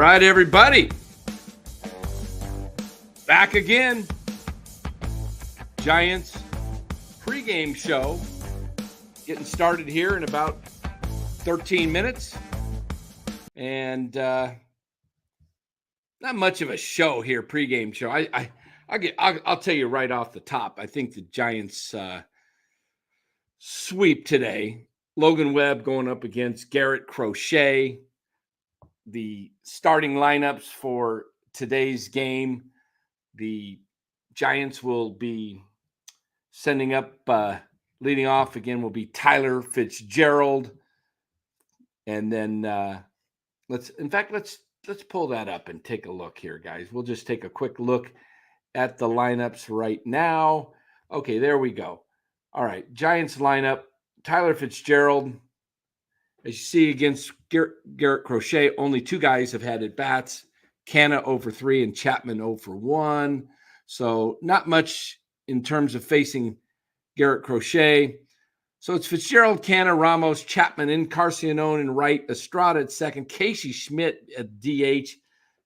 right, everybody. Back again. Giants pregame show. Getting started here in about 13 minutes. And not much of a show here, pregame show. I'll tell you right off the top. I think the Giants sweep today. Logan Webb going up against Garrett Crochet. The starting lineups for today's game, the Giants will be sending up, leading off again will be Tyler Fitzgerald. And then let's pull that up and take a look here, guys. We'll just take a quick look at the lineups right now. Okay, there we go. All right, Giants lineup, Tyler Fitzgerald. As you see against Garrett Crochet, only two guys have had at-bats. Canna 0-for-3 and Chapman 0-for-1. So not much in terms of facing Garrett Crochet. So it's Fitzgerald, Canna, Ramos, Chapman in, Carcianone in right, Estrada at second, Casey Schmidt at DH,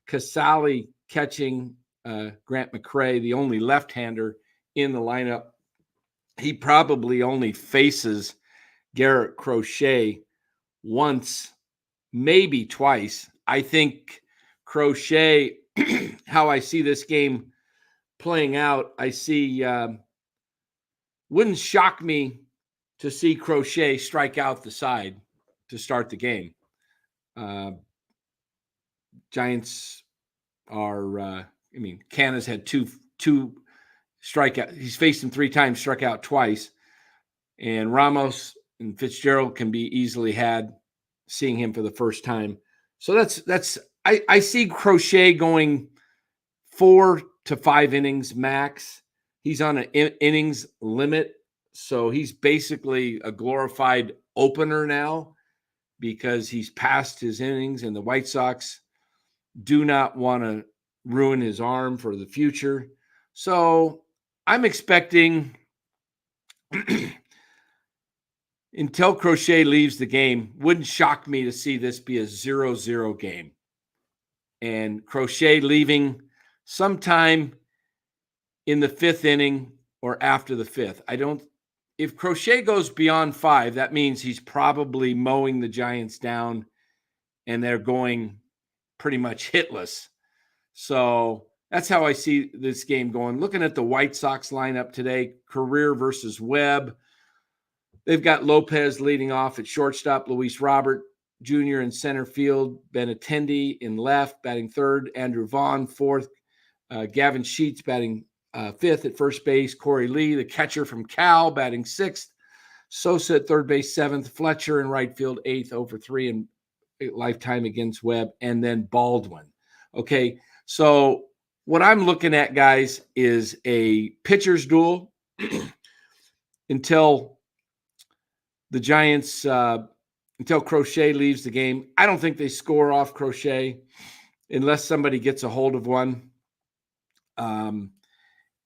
Casali catching, Grant McCray, the only left-hander in the lineup. He probably only faces Garrett Crochet once, maybe twice. I think Crochet, how I see this game playing out, I see, wouldn't shock me to see Crochet strike out the side to start the game. Giants are, Canna's had two strikeout. He's faced him three times, struck out twice. And Ramos and Fitzgerald can be easily had, seeing him for the first time. So I see Crochet going 4 to 5 innings max. He's on an innings limit. So he's basically a glorified opener now because he's past his innings, and the White Sox do not want to ruin his arm for the future. So I'm expecting until Crochet leaves the game, wouldn't shock me to see this be a 0-0 game. And Crochet leaving sometime in the fifth inning or after the fifth. If Crochet goes beyond 5, that means he's probably mowing the Giants down and they're going pretty much hitless. So that's how I see this game going. Looking at the White Sox lineup today, Career versus Webb. They've got Lopez leading off at shortstop, Luis Robert Jr. in center field, Benintendi in left, batting third, Andrew Vaughn fourth, Gavin Sheets batting fifth at first base, Corey Lee, the catcher from Cal, batting sixth, Sosa at third base seventh, Fletcher in right field eighth, 0-for-3 in lifetime against Webb, and then Baldwin. Okay, so what I'm looking at, guys, is a pitcher's duel until the Giants, until Crochet leaves the game. I don't think they score off Crochet unless somebody gets a hold of one.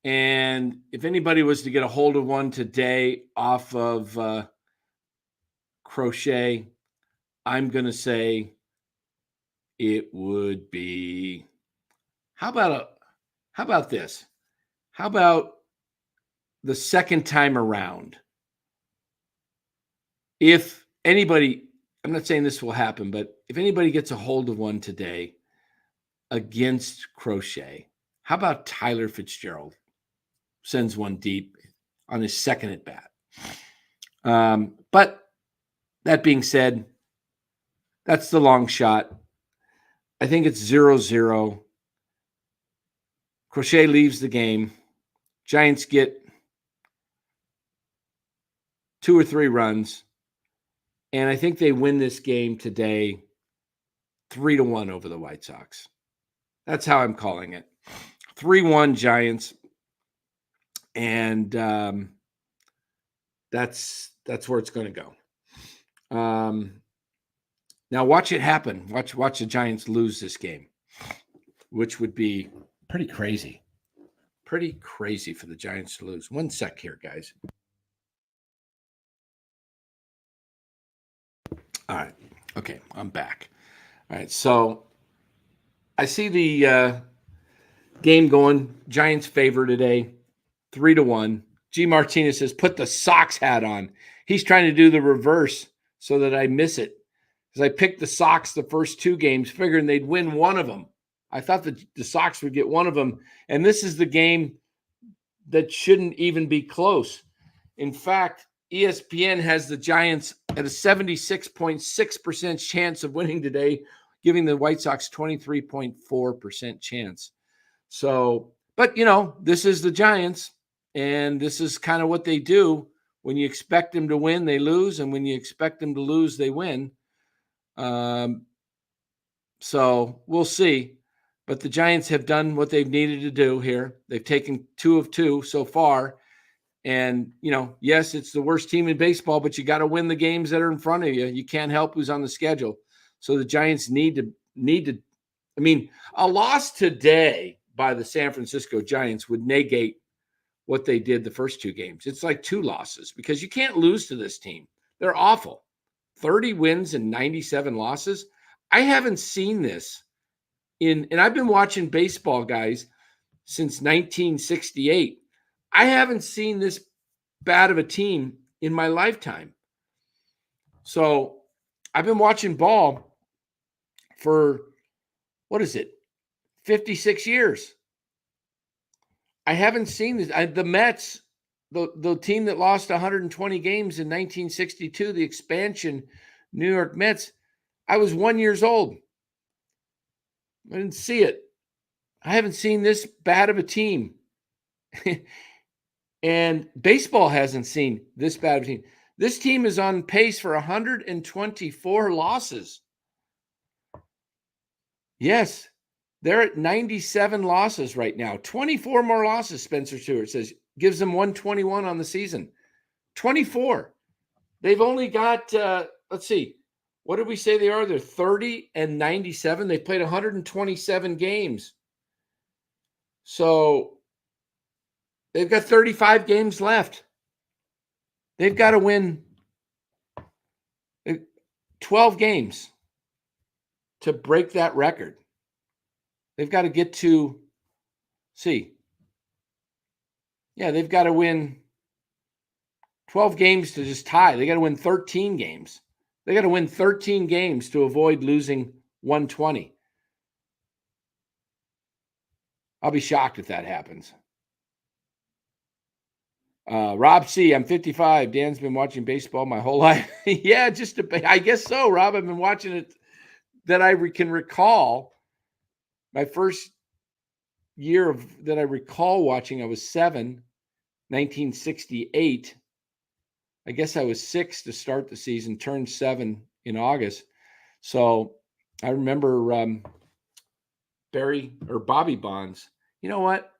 And if anybody was to get a hold of one today off of Crochet, I'm going to say it would be, how about this? How about the second time around? If anybody, I'm not saying this will happen, but if anybody gets a hold of one today against Crochet, how about Tyler Fitzgerald sends one deep on his second at bat? But that being said, that's the long shot. I think it's 0-0. Crochet leaves the game. Giants get 2 or 3 runs. And I think they win this game today 3-1 over the White Sox. That's how I'm calling it. 3-1 Giants. And that's where it's going to go. Now watch it happen. Watch the Giants lose this game, which would be pretty crazy. Pretty crazy for the Giants to lose. One sec here, guys. All right. Okay, I'm back. All right, so I see the game going. Giants favor today, 3-1. G. Martinez says, put the Sox hat on. He's trying to do the reverse so that I miss it. Because I picked the Sox the first 2 games, figuring they'd win one of them. I thought that the Sox would get one of them. And this is the game that shouldn't even be close. In fact, ESPN has the Giants at a 76.6% chance of winning today, giving the White Sox 23.4% chance. So, but this is the Giants, and this is kind of what they do. When you expect them to win, they lose, and when you expect them to lose, they win. So we'll see. But the Giants have done what they've needed to do here. They've taken 2 of 2 so far. And, yes, it's the worst team in baseball, but you got to win the games that are in front of you. You can't help who's on the schedule. So the Giants need to, a loss today by the San Francisco Giants would negate what they did the first 2 games. It's like 2 losses because you can't lose to this team. They're awful. 30 wins and 97 losses. I haven't seen this and I've been watching baseball, guys, since 1968. I haven't seen this bad of a team in my lifetime. So I've been watching ball for, 56 years. I haven't seen this. The Mets, the team that lost 120 games in 1962, the expansion New York Mets, I was 1 year old. I didn't see it. I haven't seen this bad of a team. And baseball hasn't seen this bad of a team. This team is on pace for 124 losses. Yes, they're at 97 losses right now. 24 more losses, Spencer Stewart says, gives them 121 on the season. 24. They've only got, let's see, what did we say they are? They're 30 and 97. They played 127 games. So they've got 35 games left. They've got to win 12 games to break that record. They've got to get to, they've got to win 12 games to just tie. They got to win 13 games. They got to win 13 games to avoid losing 120. I'll be shocked if that happens. Rob C., I'm 55. Dan's been watching baseball my whole life. Yeah, I guess so, Rob. I've been watching it that I can recall. My first year that I recall watching, I was 7, 1968. I guess I was 6 to start the season, turned 7 in August. So I remember Bobby Bonds. You know what?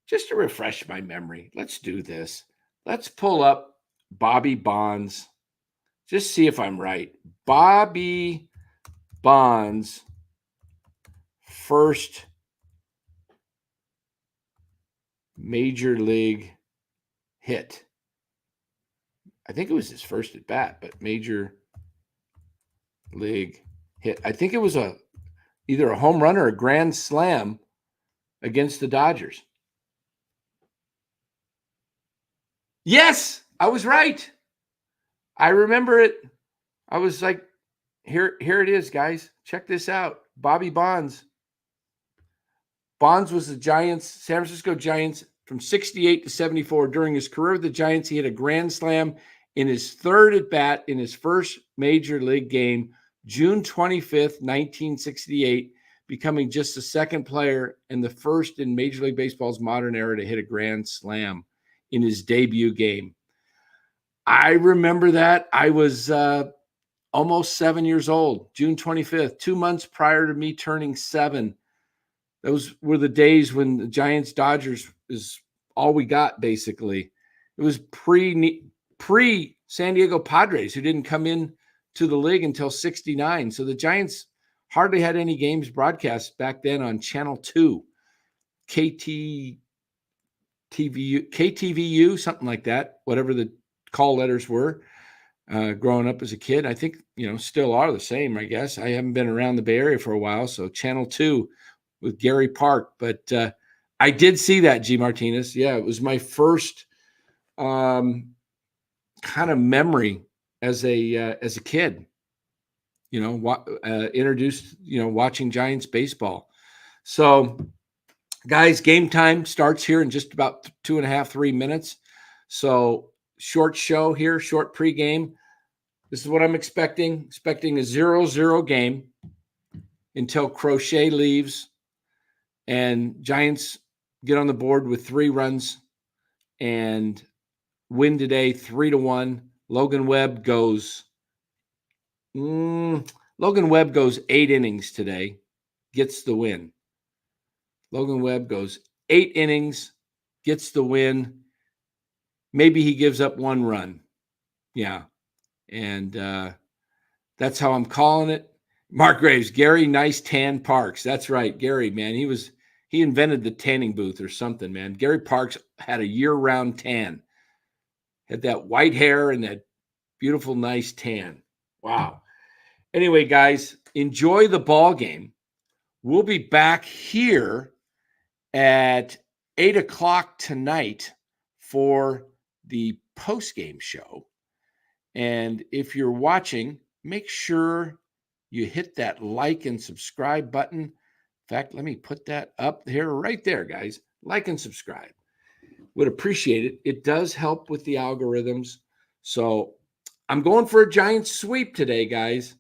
Just to refresh my memory, let's do this. Let's pull up Bobby Bonds. Just see if I'm right. Bobby Bonds' first major league hit. I think it was his first at bat, but major league hit. I think it was either a home run or a grand slam against the Dodgers. Yes, I was right. I remember it. I was like, here it is, guys. Check this out. Bobby Bonds. Bonds was the San Francisco Giants from 68 to 74. During his career with the Giants, he hit a grand slam in his third at bat in his first major league game, June 25th, 1968, becoming just the second player and the first in Major League Baseball's modern era to hit a grand slam in his debut game. I remember that. I was almost 7 years old, June 25th, 2 months prior to me turning 7. Those were the days when the Giants Dodgers is all we got, basically. It was pre San Diego Padres, who didn't come in to the league until 69. So the Giants hardly had any games broadcast back then on Channel 2, KTVU, something like that, whatever the call letters were. growing up as a kid. I think, still are the same, I guess. I haven't been around the Bay Area for a while, so Channel 2 with Gary Park. But I did see that, G. Martinez. Yeah, it was my first kind of memory as a kid, introduced, watching Giants baseball. So, guys, game time starts here in just about 2.5, 3 minutes. So, short show here, short pregame. This is what I'm expecting. Expecting a 0-0 game until Crochet leaves and Giants get on the board with 3 runs and win today 3-1. Logan Webb goes 8 innings today, gets the win. Logan Webb goes 8 innings, gets the win. Maybe he gives up 1 run. Yeah. And that's how I'm calling it. Mark Graves, Gary, nice tan Parks. That's right. Gary, man, he invented the tanning booth or something, man. Gary Parks had a year-round tan. Had that white hair and that beautiful, nice tan. Wow. Anyway, guys, enjoy the ball game. We'll be back here at 8 o'clock tonight for the post-game show. And if you're watching, make sure you hit that like and subscribe button. In fact, let me put that up here right there, guys. Like and subscribe. Would appreciate it. It does help with the algorithms. So I'm going for a Giants sweep today, guys.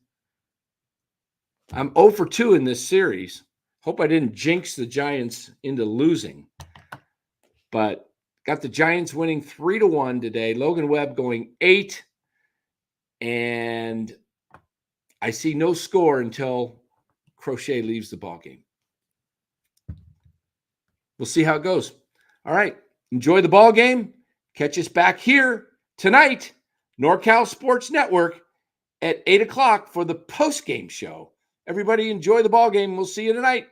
I'm 0 for 2 in this series. Hope I didn't jinx the Giants into losing. But got the Giants winning 3-1 today. Logan Webb going 8. And I see no score until Crochet leaves the ball game. We'll see how it goes. All right. Enjoy the ball game. Catch us back here tonight, NorCal Sports Network, at 8 o'clock for the post-game show. Everybody enjoy the ball game. We'll see you tonight.